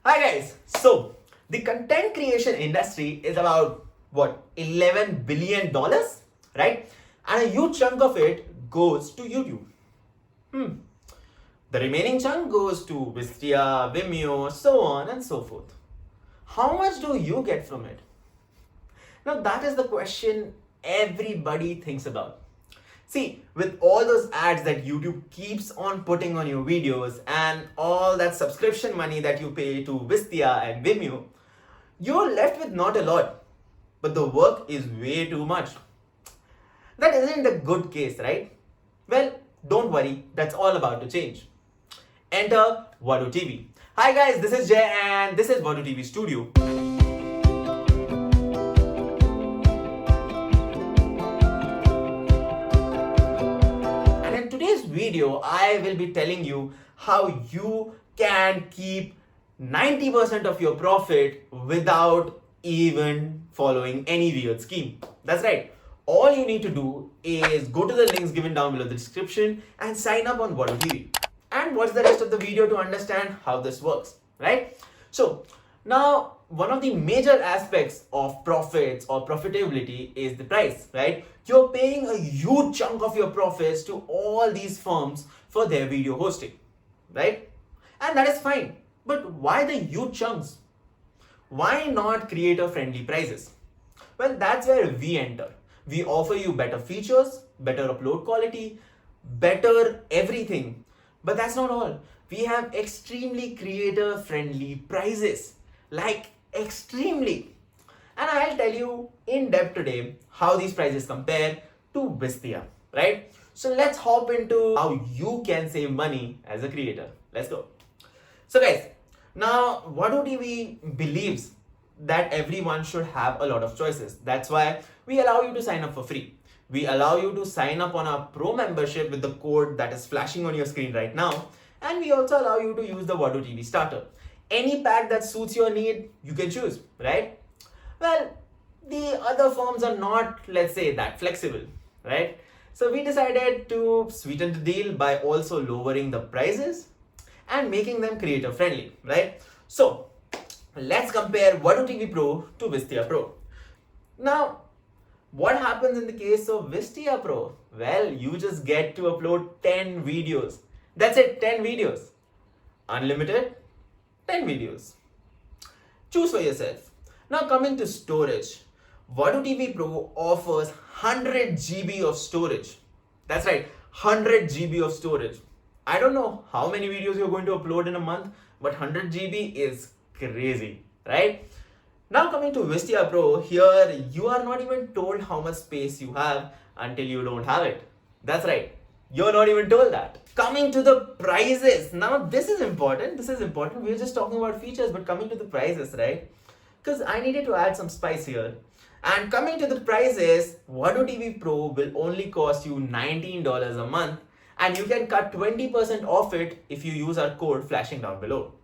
Hi guys. So the content creation industry is about what, $11 billion, right? And a huge chunk of it goes to YouTube. The remaining chunk goes to Wistia, Vimeo, so on and so forth. How much do you get from it? Now that is the question everybody thinks about. See, with all those ads that YouTube keeps on putting on your videos and all that subscription money that you pay to Wistia and Vimeo, you're left with not a lot, but the work is way too much. That isn't a good case, right? Well, don't worry, that's all about to change. Enter Vadootv. Hi guys, this is Jay and this is Vadootv Studio. And in today's video, I will be telling you how you can keep 90% of your profit without even following any weird scheme. That's right. All you need to do is go to the links given down below the description and sign up on Vadootv. And watch the rest of the video to understand how this works, right? So now one of the major aspects of profits or profitability is the price, right? You're paying a huge chunk of your profits to all these firms for their video hosting, right? And that is fine. But why the huge chunks? Why not creator friendly prices? Well, that's where we enter. We offer you better features, better upload quality, better everything. But that's not all. We have extremely creator friendly prices. Like extremely. And I'll tell you in depth today how these prices compare to Wistia, right? So let's hop into how you can save money as a creator. Let's go. So guys, now Vadootv believes that everyone should have a lot of choices. That's why we allow you to sign up for free. We allow you to sign up on our pro membership with the code that is flashing on your screen right now. And we also allow you to use the Vadootv starter. Any pack that suits your need, you can choose, right? Well, the other firms are not, let's say, that flexible, right? So we decided to sweeten the deal by also lowering the prices and making them creator friendly, right? So let's compare Vadootv Pro to Wistia Pro. Now, what happens in the case of Wistia Pro? Well, you just get to upload 10 videos. That's it, 10 videos. Unlimited, 10 videos. Choose for yourself. Now coming to storage. Vadootv Pro offers 100 GB of storage. That's right, 100 GB of storage. I don't know how many videos you're going to upload in a month, but 100 GB is crazy, right? Now coming to Wistia Pro, here you are not even told how much space you have until you don't have it. That's right, you're not even told that. Coming to the prices, now this is important, we're just talking about features, but coming to the prices, right? Because I needed to add some spice here. And coming to the prices, Vadootv Pro will only cost you $19 a month, and you can cut 20% off it if you use our code flashing down below.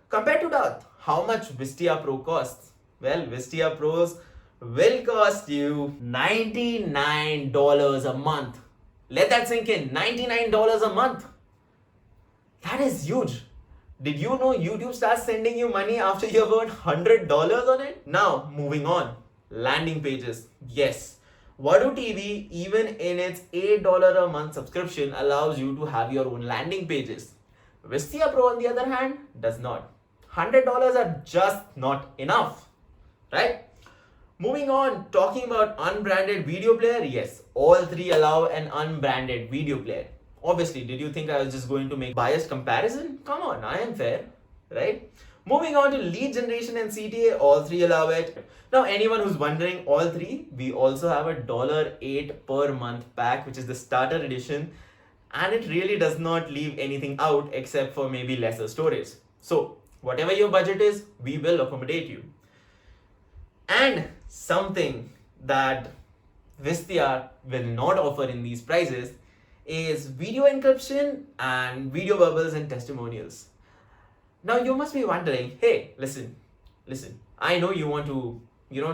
Compared to that, how much Wistia Pro costs? Well, Wistia Pros will cost you $99 a month. Let that sink in, $99 a month. That is huge. Did you know YouTube starts sending you money after you have earned $100 on it? Now, moving on. Landing pages. Yes. Vadootv, even in its $8 a month subscription, allows you to have your own landing pages. Wistia Pro, on the other hand, does not. $100 are just not enough, right? Moving on, talking about unbranded video player. Yes, all three allow an unbranded video player. Obviously, did you think I was just going to make biased comparison? Come on, I am fair, right? Moving on to lead generation and CTA, all three allow it. Now, anyone who's wondering, all three, we also have a $8 per month pack, which is the starter edition. And it really does not leave anything out except for maybe lesser storage. So whatever your budget is, we will accommodate you. And something that Wistia will not offer in these prices is video encryption and video bubbles and testimonials. Now you must be wondering, hey, listen, I know you want to,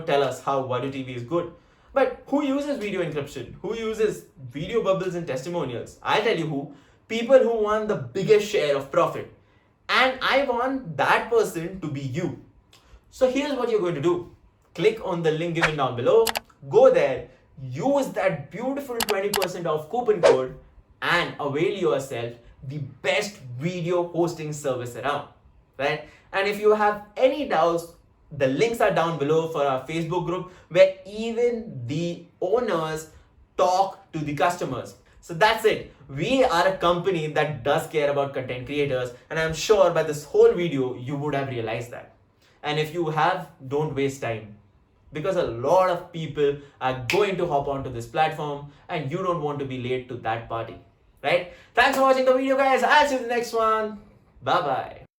tell us how Vadootv is good. But who uses video encryption? Who uses video bubbles and testimonials? I'll tell you who. People who want the biggest share of profit. and I want that person to be you. So here's what you're going to do. Click on the link given down below, go there, use that beautiful 20% off coupon code and avail yourself the best video hosting service around, right? And if you have any doubts, the links are down below for our Facebook group where even the owners talk to the customers. So that's it. We are a company that does care about content creators, and I'm sure by this whole video you would have realized that. And if you have, don't waste time, because a lot of people are going to hop onto this platform and you don't want to be late to that party, right? Thanks for watching the video, guys. I'll see you in the next one. Bye bye.